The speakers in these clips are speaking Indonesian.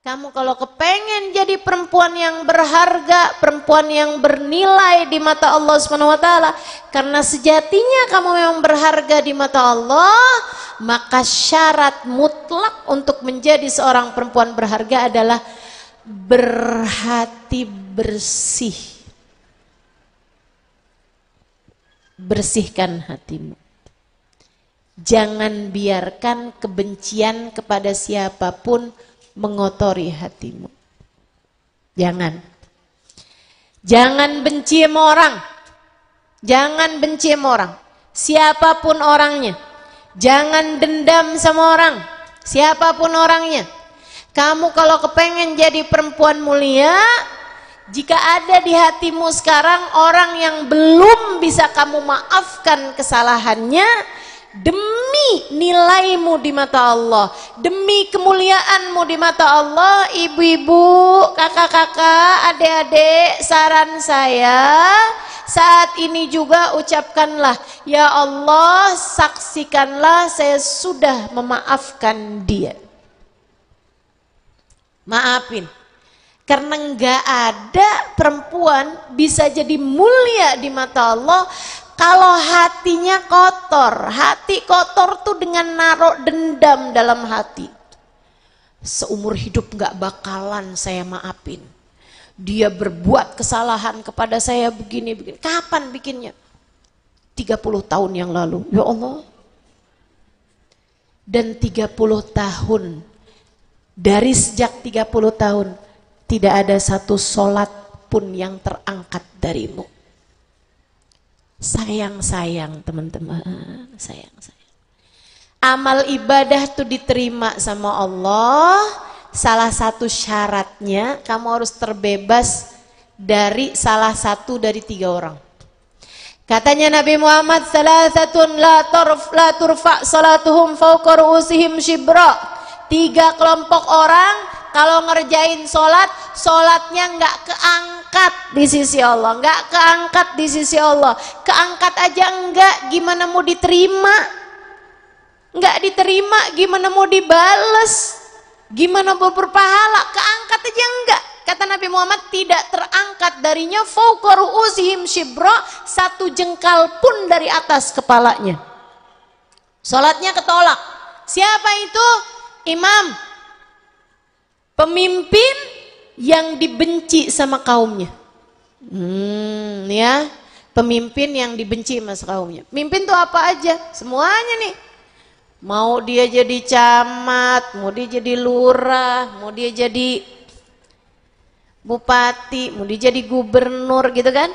Kamu kalau kepengen jadi perempuan yang berharga, perempuan yang bernilai di mata Allah SWT, karena sejatinya kamu memang berharga di mata Allah, maka syarat mutlak untuk menjadi seorang perempuan berharga adalah berhati bersih. Bersihkan hatimu. Jangan biarkan kebencian kepada siapapun mengotori hatimu. Jangan. Jangan benci sama orang. Jangan benci sama orang. Siapapun orangnya. Jangan dendam sama orang. Siapapun orangnya. Kamu kalau kepengen jadi perempuan mulia, jika ada di hatimu sekarang orang yang belum bisa kamu maafkan kesalahannya, demi nilaimu di mata Allah, demi kemuliaanmu di mata Allah, ibu-ibu, kakak-kakak, adik-adik, saran saya saat ini juga ucapkanlah, ya Allah, saksikanlah saya sudah memaafkan dia. Maafin. Karena nggak ada perempuan bisa jadi mulia di mata Allah kalau hatinya kotor. Hati kotor tuh dengan naruh dendam dalam hati. Seumur hidup gak bakalan saya maafin. Dia berbuat kesalahan kepada saya begini-begini. Kapan bikinnya? 30 tahun yang lalu. Ya Allah. Dan 30 tahun. Dari sejak 30 tahun. Tidak ada satu sholat pun yang terangkat darimu. Sayang teman-teman, sayang. Amal ibadah tuh diterima sama Allah. Salah satu syaratnya kamu harus terbebas dari salah satu dari 3 orang. Katanya Nabi Muhammad, salasatun la turfa salatuhum fawqa ru'usihim shibra. 3 kelompok orang kalau ngerjain sholatnya nggak keangkat di sisi Allah, nggak keangkat di sisi Allah, keangkat aja enggak, gimana mau diterima? Nggak diterima, gimana mau dibales? Gimana mau berpahala? Keangkat aja enggak. Kata Nabi Muhammad, tidak terangkat darinya fawqa ru'usihim shibra, 1 jengkal pun dari atas kepalanya. Sholatnya ketolak. Siapa itu? Imam, pemimpin yang dibenci sama kaumnya. Ya, pemimpin yang dibenci sama kaumnya. Pemimpin tuh apa aja? Semuanya nih. Mau dia jadi camat, mau dia jadi lurah, mau dia jadi bupati, mau dia jadi gubernur gitu kan.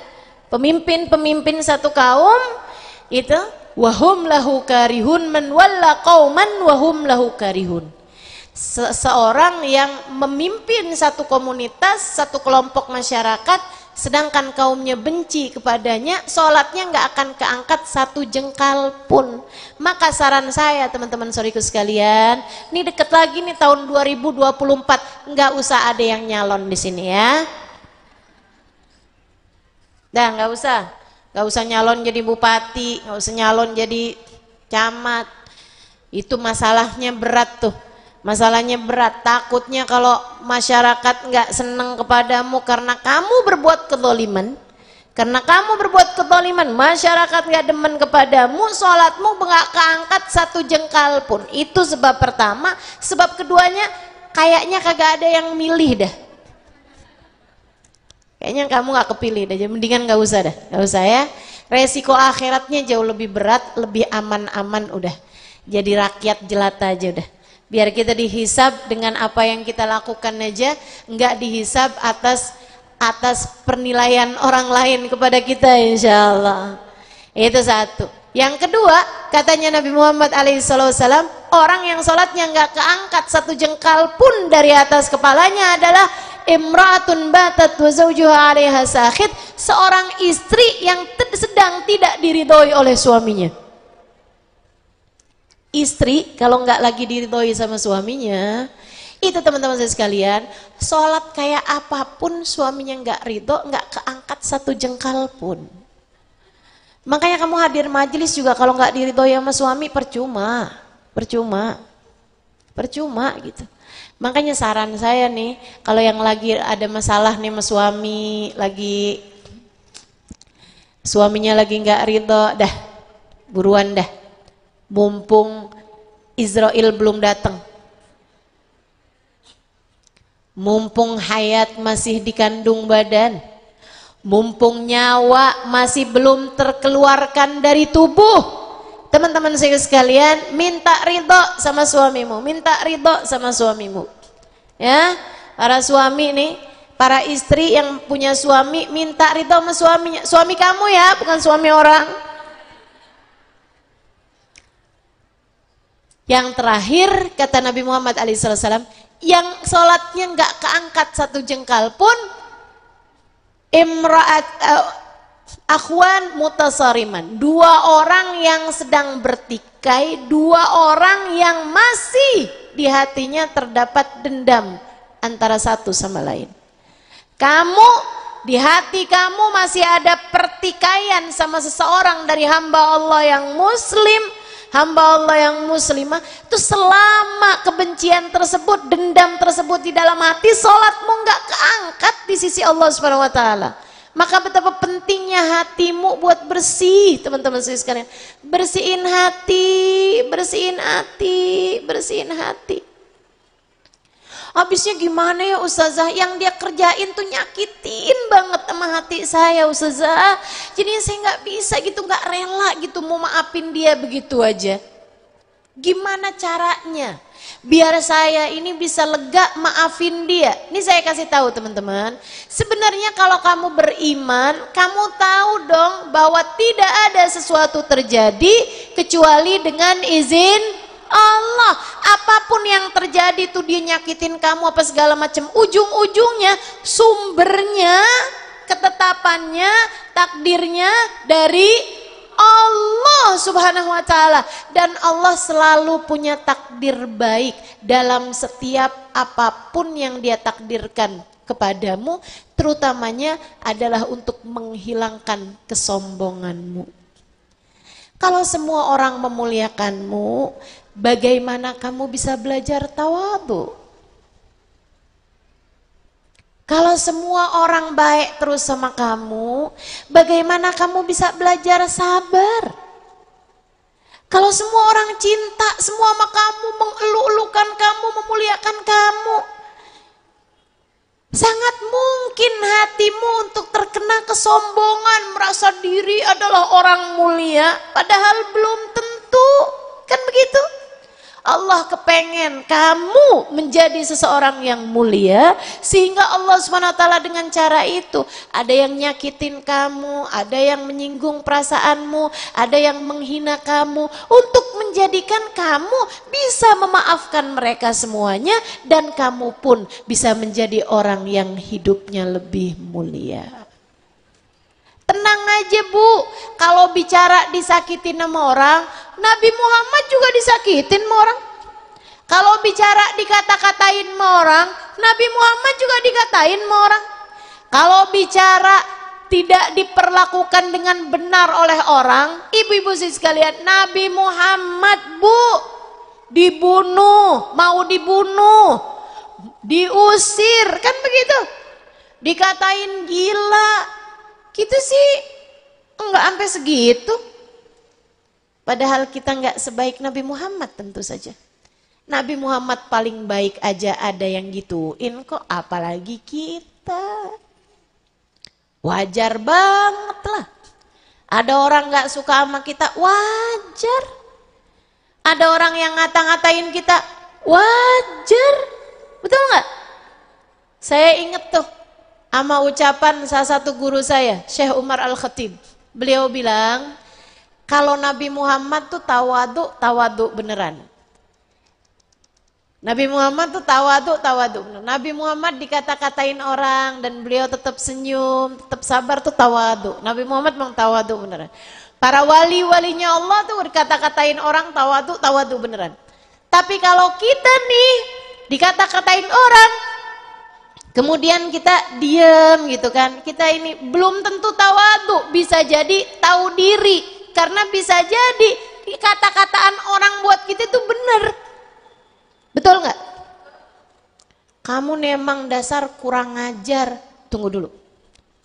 Pemimpin satu kaum itu wahum lahu karihun man walla qauman wahum lahu karihun. Seseorang yang memimpin satu komunitas, satu kelompok masyarakat, sedangkan kaumnya benci kepadanya, sholatnya nggak akan keangkat 1 jengkal pun. Maka saran saya teman-teman saudariku sekalian, ini deket lagi nih tahun 2024, nggak usah ada yang nyalon di sini ya. Dah nggak usah nyalon jadi bupati, nggak usah nyalon jadi camat. Itu masalahnya berat tuh. Masalahnya berat, takutnya kalau masyarakat nggak senang kepadamu karena kamu berbuat kezaliman, masyarakat nggak demen kepadamu, sholatmu nggak keangkat 1 jengkal pun. Itu sebab pertama. Sebab keduanya, kayaknya kagak ada yang milih dah. Kayaknya kamu nggak kepilih dah, mendingan nggak usah ya. Resiko akhiratnya jauh lebih berat, lebih aman-aman udah. Jadi rakyat jelata aja udah. Biar kita dihisab dengan apa yang kita lakukan aja, enggak dihisab atas penilaian orang lain kepada kita, insya Allah. Itu satu. Yang kedua, katanya Nabi Muhammad SAW, orang yang sholatnya enggak keangkat 1 jengkal pun dari atas kepalanya adalah imra'atun batat wa zawjuha 'alaiha sakhit, seorang istri yang sedang tidak diridhoi oleh suaminya. Istri kalau nggak lagi diridhoi sama suaminya, itu teman-teman saya sekalian, sholat kayak apapun suaminya nggak ridho, nggak keangkat 1 jengkal pun. Makanya kamu hadir majelis juga kalau nggak diridhoi sama suami percuma gitu. Makanya saran saya nih, kalau yang lagi ada masalah nih sama suami, suaminya lagi nggak ridho, dah buruan dah, mumpung Israel belum datang, mumpung hayat masih dikandung badan, mumpung nyawa masih belum terkeluarkan dari tubuh. Teman-teman saya sekalian, minta ridho sama suamimu, minta ridho sama suamimu. Ya, para suami nih, para istri yang punya suami, minta ridho sama suaminya. Suami kamu ya, bukan suami orang. Yang terakhir kata Nabi Muhammad SAW, yang sholatnya nggak keangkat satu jengkal pun, akhwan mutasariman, dua orang yang sedang bertikai, dua orang yang masih di hatinya terdapat dendam antara satu sama lain. Kamu, di hati kamu masih ada pertikaian sama seseorang dari hamba Allah yang muslim, hamba Allah yang muslimah, itu selama kebencian tersebut, dendam tersebut di dalam hati, sholatmu nggak keangkat di sisi Allah Subhanahu Wa Taala. Maka betapa pentingnya hatimu buat bersih, teman-teman sekalian. Bersihin hati, bersihin hati, bersihin hati. Habisnya gimana ya Ustazah? Yang dia kerjain tuh nyakitin banget sama hati saya Ustazah. Jadi saya nggak bisa gitu, nggak rela gitu mau maafin dia begitu aja. Gimana caranya? Biar saya ini bisa lega maafin dia. Ini saya kasih tahu teman-teman. Sebenarnya kalau kamu beriman, kamu tahu dong bahwa tidak ada sesuatu terjadi kecuali dengan izin Allah. Apapun yang terjadi tuh dia nyakitin kamu apa segala macam, ujung-ujungnya sumbernya, ketetapannya, takdirnya dari Allah Subhanahu wa Ta'ala. Dan Allah selalu punya takdir baik dalam setiap apapun yang dia takdirkan kepadamu, terutamanya adalah untuk menghilangkan kesombonganmu. Kalau semua orang memuliakanmu, bagaimana kamu bisa belajar tawadhu? Kalau semua orang baik terus sama kamu, bagaimana kamu bisa belajar sabar? Kalau semua orang cinta semua sama kamu, mengeluk-elukan kamu, memuliakan kamu, sangat mungkin hatimu untuk terkena kesombongan, merasa diri adalah orang mulia, padahal belum tentu, kan begitu? Allah kepengen kamu menjadi seseorang yang mulia, sehingga Allah SWT dengan cara itu, ada yang nyakitin kamu, ada yang menyinggung perasaanmu, ada yang menghina kamu, untuk menjadikan kamu bisa memaafkan mereka semuanya, dan kamu pun bisa menjadi orang yang hidupnya lebih mulia. Tenang aja Bu, kalau bicara disakitin sama orang, Nabi Muhammad juga disakitin sama orang. Kalau bicara dikata-katain sama orang, Nabi Muhammad juga dikatain sama orang. Kalau bicara tidak diperlakukan dengan benar oleh orang, ibu-ibu sekalian, Nabi Muhammad Bu, dibunuh, mau dibunuh, diusir, kan begitu? Dikatain gila. Kita sih enggak sampai segitu. Padahal kita enggak sebaik Nabi Muhammad tentu saja. Nabi Muhammad paling baik aja ada yang gituin kok, apalagi kita. Wajar banget lah. Ada orang enggak suka sama kita, wajar. Ada orang yang ngata-ngatain kita, wajar. Betul enggak? Saya inget tuh sama ucapan salah satu guru saya, Syekh Umar Al-Khatib. Beliau bilang, kalau Nabi Muhammad tuh tawadhu beneran. Nabi Muhammad tuh tawadhu beneran. Nabi Muhammad dikata-katain orang dan beliau tetap senyum, tetap sabar, tuh tawadhu. Nabi Muhammad memang tawadhu beneran. Para wali-walinya Allah tuh dikata-katain orang tawadhu beneran. Tapi kalau kita nih dikata-katain orang, kemudian kita diam gitu kan, kita ini belum tentu tawadhu, bisa jadi tahu diri, karena bisa jadi kata-kataan orang buat kita itu benar, betul nggak? kamu memang dasar kurang ngajar. Tunggu dulu,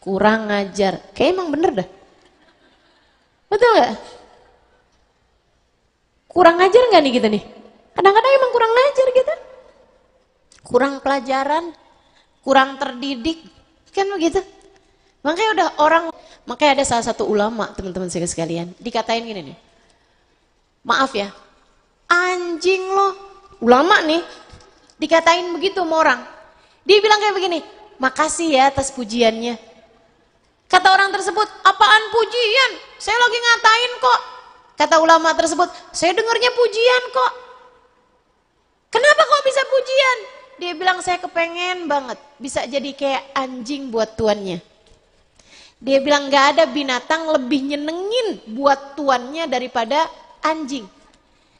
kurang ngajar. Kayak emang bener dah. Betul gak? Kurang ngajar gak nih kita nih? Kadang-kadang emang kurang ngajar kita. Kurang pelajaran, kurang terdidik. Kan begitu? Makanya ada salah satu ulama, teman-teman saya sekalian, dikatain gini nih. Maaf ya, anjing loh. Ulama nih, dikatain begitu sama orang. Dia bilang kayak begini, makasih ya atas pujiannya. Kata orang tersebut, apaan pujian? Saya lagi ngatain kok. Kata ulama tersebut, saya dengarnya pujian kok. Kenapa kok bisa pujian? Dia bilang saya kepengen banget bisa jadi kayak anjing buat tuannya. Dia bilang gak ada binatang lebih nyenengin buat tuannya daripada anjing.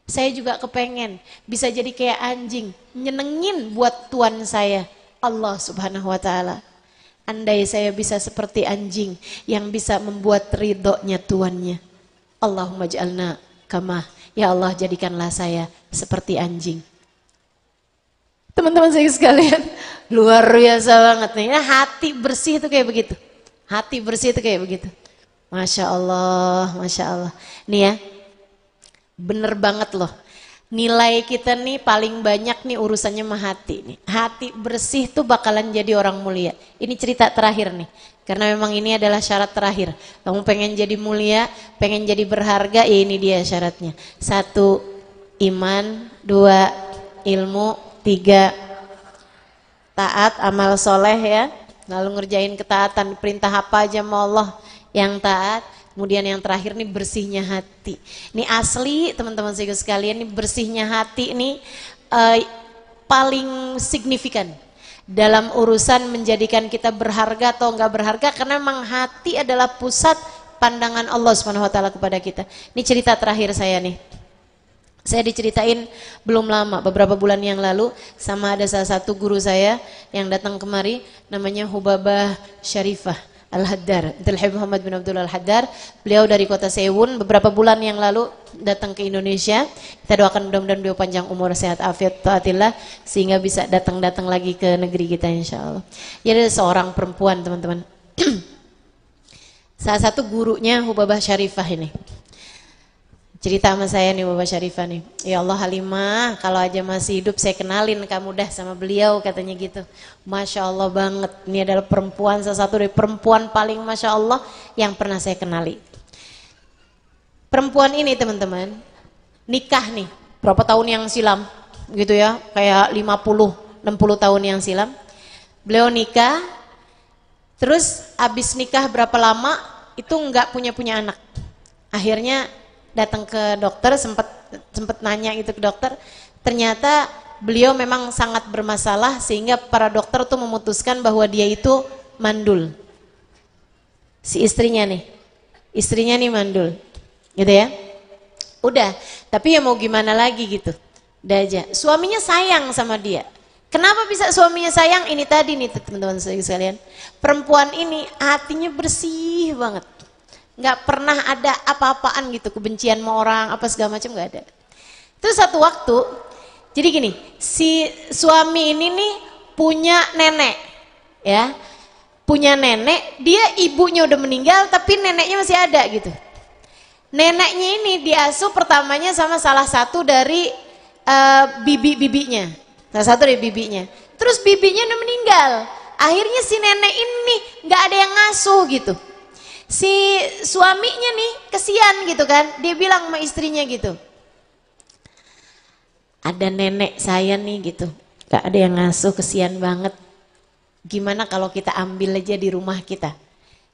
Saya juga kepengen bisa jadi kayak anjing, nyenengin buat tuan saya, Allah Subhanahu wa Ta'ala. Andai saya bisa seperti anjing yang bisa membuat ridhonya tuannya. Allahumma ja'alna kama, ya Allah jadikanlah saya seperti anjing. Teman-teman saya sekalian, luar biasa banget nih. Nah, hati bersih itu kayak begitu. Hati bersih itu kayak begitu. Masya Allah, Masya Allah. Nih ya, bener banget loh. Nilai kita nih paling banyak nih urusannya sama hati nih. Hati bersih tuh bakalan jadi orang mulia. Ini cerita terakhir nih. Karena memang ini adalah syarat terakhir. Kamu pengen jadi mulia, pengen jadi berharga, ya ini dia syaratnya. 1, iman. 2, ilmu. 3, taat, amal soleh ya. Lalu ngerjain ketaatan, perintah apa aja sama Allah yang taat. Kemudian yang terakhir nih bersihnya hati. Ini asli teman-teman sekalian, ini bersihnya hati ini paling signifikan dalam urusan menjadikan kita berharga atau enggak berharga, karena memang hati adalah pusat pandangan Allah Subhanahu wa Ta'ala kepada kita. Ini cerita terakhir saya nih. Saya diceritain belum lama, beberapa bulan yang lalu, sama ada salah satu guru saya yang datang kemari, namanya Hubabah Syarifah Al-Haddar, Abdul Muhammad bin Abdul Al-Haddar. Beliau dari kota Sewun, beberapa bulan yang lalu datang ke Indonesia. Kita doakan mudah-mudahan beliau panjang umur, sehat, afiat, taatillah, sehingga bisa datang-datang lagi ke negeri kita insya Allah. Ya, ada seorang perempuan teman-teman. Salah satu gurunya Hubabah Syarifah ini. Cerita sama saya nih Bapak Syarifah nih, ya Allah Halimah, kalau aja masih hidup saya kenalin kamu dah sama beliau, katanya gitu. Masya Allah banget, ini adalah perempuan, salah satu dari perempuan paling Masya Allah yang pernah saya kenali. Perempuan ini teman-teman, nikah nih, berapa tahun yang silam gitu ya, kayak 50-60 tahun yang silam. Beliau nikah, terus abis nikah berapa lama, itu nggak punya anak. Akhirnya datang ke dokter, sempat nanya gitu ke dokter, ternyata beliau memang sangat bermasalah sehingga para dokter tuh memutuskan bahwa dia itu mandul. Si istrinya nih mandul, gitu ya. Udah, tapi ya mau gimana lagi gitu, udah aja. Suaminya sayang sama dia. Kenapa bisa suaminya sayang? Ini tadi nih teman-teman sekalian, perempuan ini hatinya bersih banget. Nggak pernah ada apa-apaan gitu, kebencian sama orang apa segala macam nggak ada. Terus satu waktu, jadi gini, si suami ini nih punya nenek, ya, punya nenek, dia ibunya udah meninggal tapi neneknya masih ada gitu. Neneknya ini diasuh pertamanya sama salah satu dari bibinya, salah satu dari bibinya. Terus bibinya udah meninggal, akhirnya si nenek ini nggak ada yang ngasuh gitu. Si suaminya nih kesian gitu kan, dia bilang sama istrinya gitu, ada nenek saya nih gitu, gak ada yang ngasuh, kesian banget, gimana kalau kita ambil aja di rumah kita.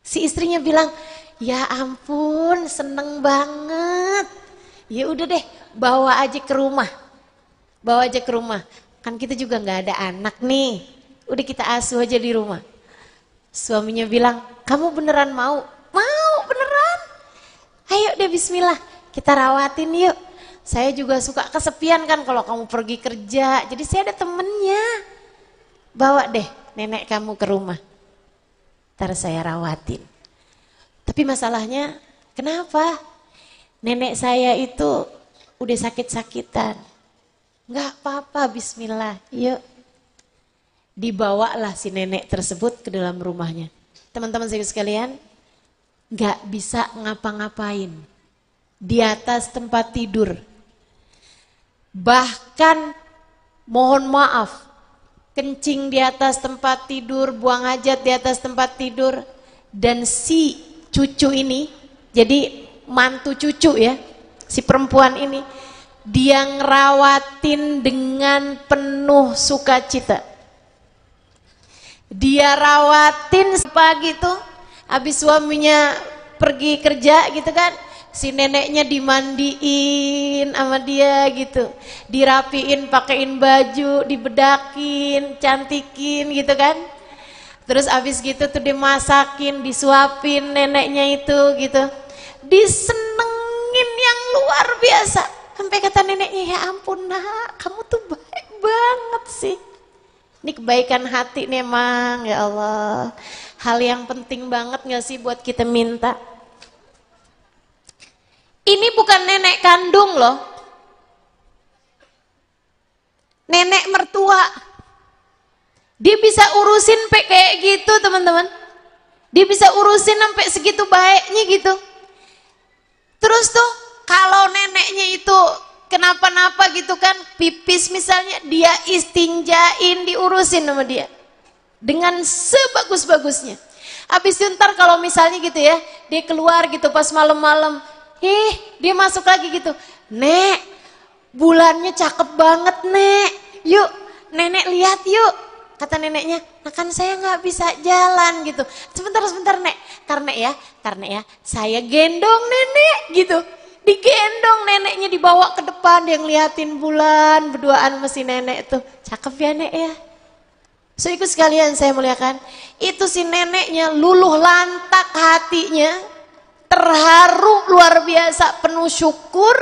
Si istrinya bilang, ya ampun seneng banget, ya udah deh bawa aja ke rumah, kan kita juga gak ada anak nih, udah kita asuh aja di rumah. Suaminya bilang, kamu beneran mau? Mau beneran, ayo deh bismillah kita rawatin yuk. Saya juga suka kesepian kan kalau kamu pergi kerja, jadi saya ada temennya. Bawa deh nenek kamu ke rumah, ntar saya rawatin. Tapi masalahnya kenapa? Nenek saya itu udah sakit-sakitan. Nggak apa-apa, bismillah, yuk. Dibawalah si nenek tersebut ke dalam rumahnya. Teman-teman sekalian, gak bisa ngapa-ngapain di atas tempat tidur. Bahkan mohon maaf, kencing di atas tempat tidur, buang hajat di atas tempat tidur. Dan si cucu ini, jadi mantu cucu ya, si perempuan ini, dia ngerawatin dengan penuh sukacita. Dia rawatin pagi tuh, habis suaminya pergi kerja gitu kan, si neneknya dimandiin sama dia gitu, dirapiin, pakein baju, dibedakin, cantikin gitu kan. Terus habis gitu tuh dimasakin, disuapin neneknya itu gitu, disenengin yang luar biasa. Sampai kata neneknya, ya ampun nak, kamu tuh baik banget sih. Ini kebaikan hati nih emang, ya Allah. Hal yang penting banget gak sih buat kita minta? Ini bukan nenek kandung loh. Nenek mertua. Dia bisa urusin sampai kayak gitu teman-teman. Dia bisa urusin sampai segitu baiknya gitu. Terus tuh kalau neneknya itu kenapa-napa gitu kan, pipis misalnya, dia istinjain, diurusin sama dia dengan sebagus-bagusnya. Habis itu ntar kalau misalnya gitu ya, dia keluar gitu pas malam-malam, dia masuk lagi gitu, nek, bulannya cakep banget nek, yuk nenek lihat yuk. Kata neneknya, nah kan saya nggak bisa jalan gitu. Sebentar nek, karena ya saya gendong nenek gitu. Digendong neneknya, dibawa ke depan, dia ngeliatin bulan, berduaan sama si nenek tuh. Cakep ya nek ya. So ikut sekalian saya muliakan, itu si neneknya luluh lantak hatinya, terharu luar biasa, penuh syukur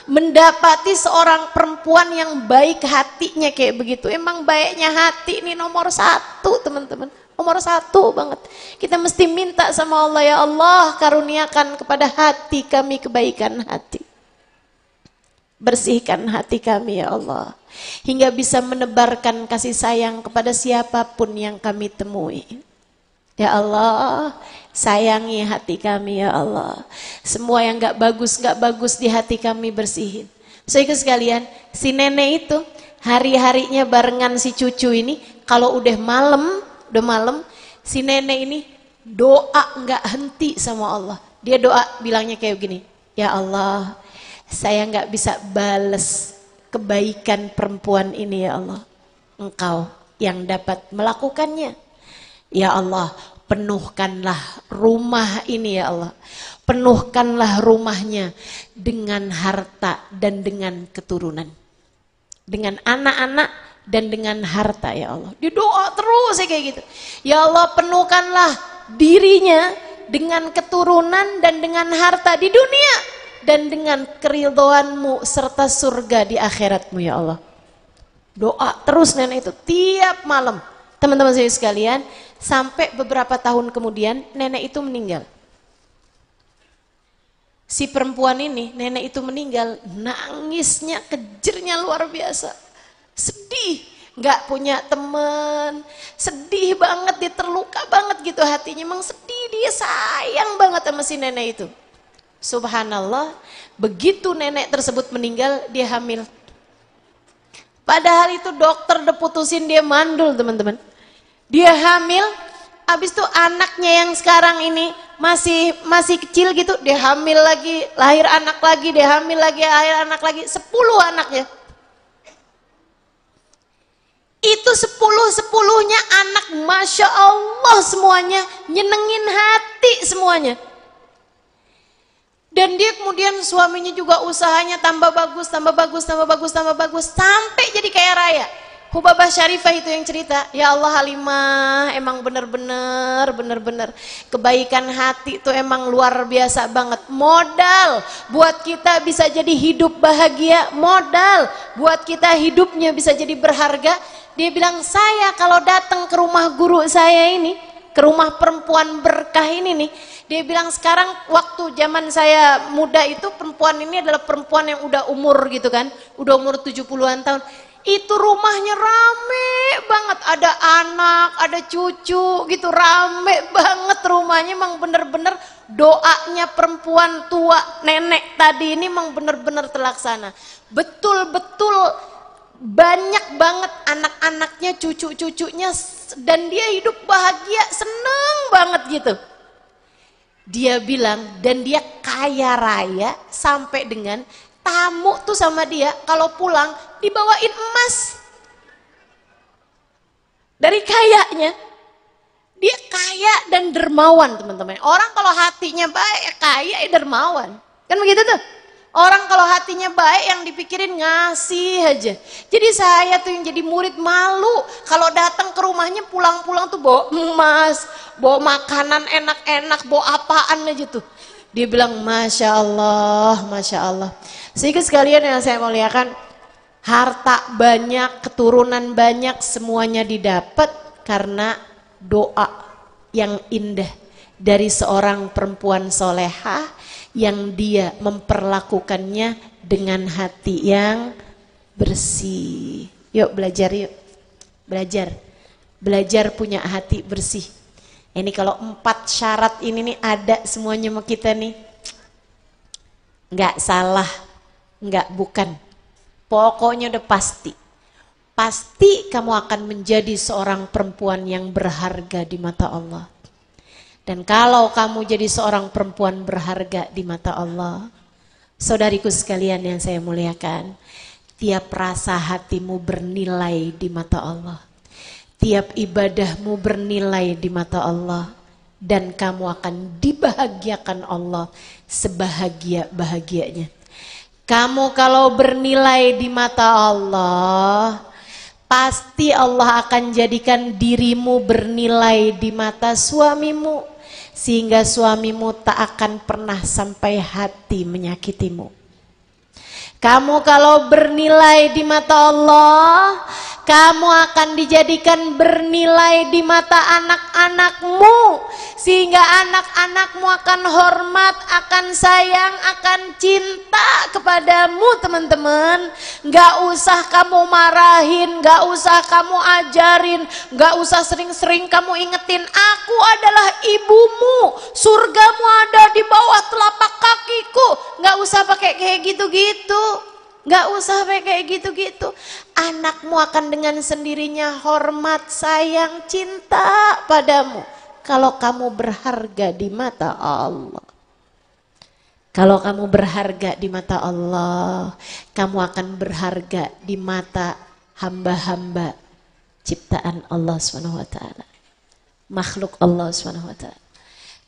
mendapati seorang perempuan yang baik hatinya kayak begitu. Emang baiknya hati ini nomor satu teman-teman, nomor satu banget. Kita mesti minta sama Allah, ya Allah karuniakan kepada hati kami kebaikan hati, bersihkan hati kami ya Allah, hingga bisa menebarkan kasih sayang kepada siapapun yang kami temui. Ya Allah, sayangi hati kami ya Allah. Semua yang gak bagus di hati kami bersihin. So ikut sekalian, si nenek itu hari-harinya barengan si cucu ini, kalau udah malam, si nenek ini doa gak henti sama Allah. Dia doa bilangnya kayak gini, ya Allah, saya gak bisa bales kebaikan perempuan ini ya Allah. Engkau yang dapat melakukannya. Ya Allah, penuhkanlah rumah ini ya Allah. Penuhkanlah rumahnya dengan harta dan dengan keturunan. Dengan anak-anak dan dengan harta ya Allah. Dia doa terus kayak gitu. Ya Allah, penuhkanlah dirinya dengan keturunan dan dengan harta di dunia. Dan dengan keridhoanmu serta surga di akhiratmu ya Allah. Doa terus nenek itu tiap malam. Teman-teman saya sekalian, sampai beberapa tahun kemudian nenek itu meninggal. Si perempuan ini, nenek itu meninggal, nangisnya kejernya luar biasa. Sedih, nggak punya teman, sedih banget, dia terluka banget gitu hatinya. Emang sedih, dia sayang banget sama si nenek itu. Subhanallah, begitu nenek tersebut meninggal, dia hamil. Padahal itu dokter udah putusin dia mandul teman-teman. Dia hamil, abis itu anaknya yang sekarang ini masih kecil gitu, dia hamil lagi, lahir anak lagi, dia hamil lagi, lahir anak lagi, 10 anaknya. Itu 10-10-nya anak, Masya Allah semuanya, nyenengin hati semuanya. Dan dia kemudian suaminya juga usahanya tambah bagus, sampai jadi kaya raya. Hubabah Syarifah itu yang cerita, ya Allah Halimah, emang bener-bener kebaikan hati itu emang luar biasa banget. Modal buat kita bisa jadi hidup bahagia, modal buat kita hidupnya bisa jadi berharga. Dia bilang, saya kalau datang ke rumah guru saya ini, ke rumah perempuan berkah ini nih, dia bilang sekarang waktu zaman saya muda itu perempuan ini adalah perempuan yang udah umur gitu kan, udah umur 70-an tahun. Itu rumahnya rame banget, ada anak, ada cucu gitu, rame banget rumahnya. Emang bener-bener doanya perempuan tua nenek tadi ini emang bener-bener terlaksana. Betul-betul banyak banget anak-anaknya, cucu-cucunya, dan dia hidup bahagia, seneng banget gitu. Dia bilang, dan dia kaya raya sampai dengan tamu tuh sama dia kalau pulang dibawain emas. Dari kayanya, dia kaya dan dermawan teman-teman. Orang kalau hatinya baik, kaya ya dermawan. Kan begitu tuh. Orang kalau hatinya baik yang dipikirin ngasih aja. Jadi saya tuh yang jadi murid malu kalau datang ke rumahnya pulang-pulang tuh bawa emas, bawa makanan enak-enak, bawa apaan aja tuh. Dia bilang Masya Allah, Masya Allah. Sehingga sekalian yang saya muliakan, harta banyak, keturunan banyak, semuanya didapat karena doa yang indah dari seorang perempuan solehah yang dia memperlakukannya dengan hati yang bersih. Yuk belajar yuk, belajar punya hati bersih. Ini kalau 4 syarat ini nih ada semuanya sama kita nih, nggak salah, nggak bukan, pokoknya udah pasti. Pasti kamu akan menjadi seorang perempuan yang berharga di mata Allah. Dan kalau kamu jadi seorang perempuan berharga di mata Allah, saudariku sekalian yang saya muliakan, tiap rasa hatimu bernilai di mata Allah. Tiap ibadahmu bernilai di mata Allah. Dan kamu akan dibahagiakan Allah sebahagia-bahagianya. Kamu kalau bernilai di mata Allah, pasti Allah akan jadikan dirimu bernilai di mata suamimu. Sehingga suamimu tak akan pernah sampai hati menyakitimu. Kamu kalau bernilai di mata Allah, kamu akan dijadikan bernilai di mata anak-anakmu. Sehingga anak-anakmu akan hormat, akan sayang, akan cinta kepadamu teman-teman. Gak usah kamu marahin, gak usah kamu ajarin, gak usah sering-sering kamu ingetin, aku adalah ibumu, surgamu ada di bawah telapak kakiku. Gak usah pakai kayak gitu-gitu. Gak usah pakai kayak gitu-gitu. Anakmu akan dengan sendirinya hormat, sayang, cinta padamu. Kalau kamu berharga di mata Allah. Kalau kamu berharga di mata Allah, kamu akan berharga di mata hamba-hamba ciptaan Allah SWT. Makhluk Allah SWT.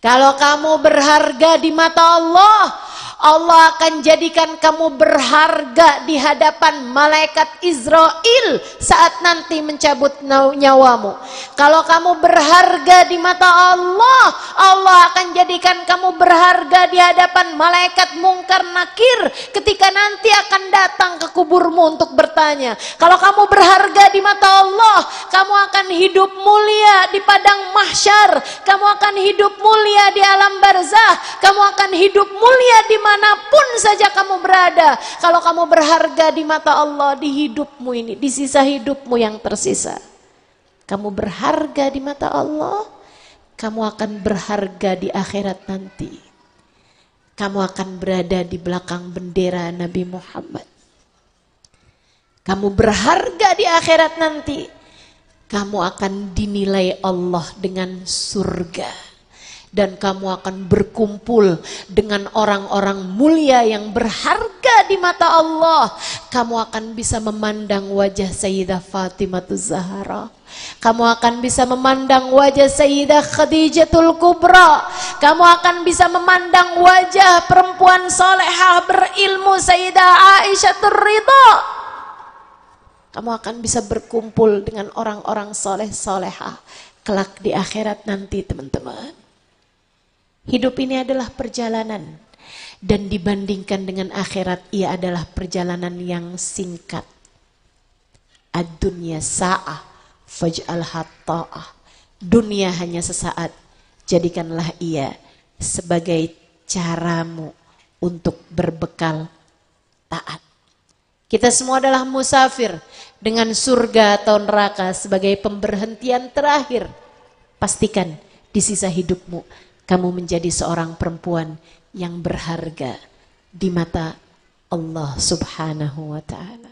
Kalau kamu berharga di mata Allah, Allah akan jadikan kamu berharga di hadapan malaikat Israel saat nanti mencabut nyawamu. Kalau kamu berharga di mata Allah, Allah akan jadikan kamu berharga di hadapan malaikat Mungkar Nakir ketika nanti akan datang ke kuburmu untuk bertanya. Kalau kamu berharga di mata Allah, kamu akan hidup mulia di padang mahsyar, kamu akan hidup mulia di alam barzah, kamu akan hidup mulia dimanapun saja kamu berada. Kalau kamu berharga di mata Allah, di hidupmu ini, di sisa hidupmu yang tersisa, kamu berharga di mata Allah, kamu akan berharga di akhirat nanti. Kamu akan berada di belakang bendera Nabi Muhammad. Kamu berharga di akhirat nanti, kamu akan dinilai Allah dengan surga. Dan kamu akan berkumpul dengan orang-orang mulia yang berharga di mata Allah. Kamu akan bisa memandang wajah Sayyidah Fatimah Zahra. Kamu akan bisa memandang wajah Sayyidah Khadijatul Kubra. Kamu akan bisa memandang wajah perempuan solehah berilmu Sayyidah Aisyah Ridha. Kamu akan bisa berkumpul dengan orang-orang soleh-solehah kelak di akhirat nanti teman-teman. Hidup ini adalah perjalanan, dan dibandingkan dengan akhirat ia adalah perjalanan yang singkat. Ad-dunya sa'ah faj'alha ta'ah. Dunia hanya sesaat, jadikanlah ia sebagai caramu untuk berbekal taat. Kita semua adalah musafir dengan surga atau neraka sebagai pemberhentian terakhir. Pastikan di sisa hidupmu kamu menjadi seorang perempuan yang berharga di mata Allah Subhanahu wa ta'ala.